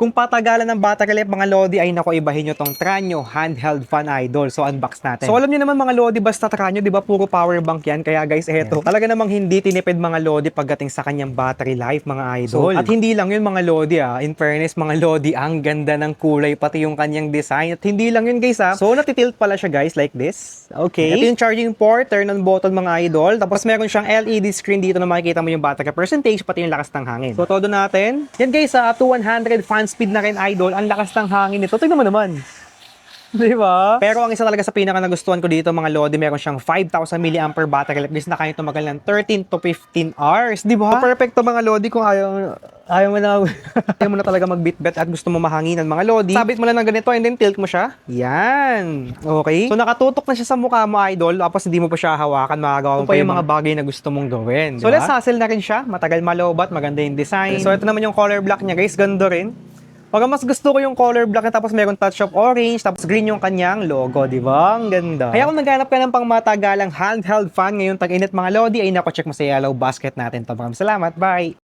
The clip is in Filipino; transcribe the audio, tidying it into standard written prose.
Kung patagalan ng battery life mga Lodi ay nako ibahin nyo tong Tranyo handheld fan idol. So unbox natin. So alam niyo naman mga Lodi basta Tranyo, 'di ba puro power bank 'yan. Kaya guys, eto. Talaga namang hindi tinipid mga Lodi pagdating sa kanyang battery life mga idol. So, at hindi lang 'yun mga Lodi in fairness mga Lodi, ang ganda ng kulay pati yung kanyang design. At hindi lang 'yun guys So natitilt pala siya guys like this. Okay. Ito yung charging port, turn on button mga idol. Tapos meron siyang LED screen dito na makikita mo yung battery percentage pati yung lakas ng hangin. So todo natin. Yan guys up to 100 fan speed na rin idol. Ang lakas ng hangin nito. Tignan mo naman. Di ba? Pero ang isa talaga sa pinaka nagustuhan ko dito mga Lodi, meron siyang 5,000 mAh battery life guys na kaya tumagal ng 13 to 15 hours. Di ba? So, perfect to mga Lodi kung ayaw mo na ayaw mo na talaga mag-bitbit at gusto mo mahanginan mga Lodi. Sabit mo lang ng ganito and then tilt mo siya. Yan. Okay? So nakatutok na siya sa mukha mo idol tapos hindi mo pa siya hawakan. Magagawa mo pa yung mga bagay na gusto mong gawin. So let's hustle na rin siya. Matagal malobat, maganda yung design. So ito naman yung color block niya guys. Ganda rin. Pag mas gusto ko yung color black na tapos meron touch of orange tapos green yung kanyang logo, di ba? Ang ganda. Kaya kung naghanap ka ng pangmatagalang handheld fan ngayong tag-init mga Lodi, ay naku, check mo sa yellow basket natin to. Maraming salamat. Bye!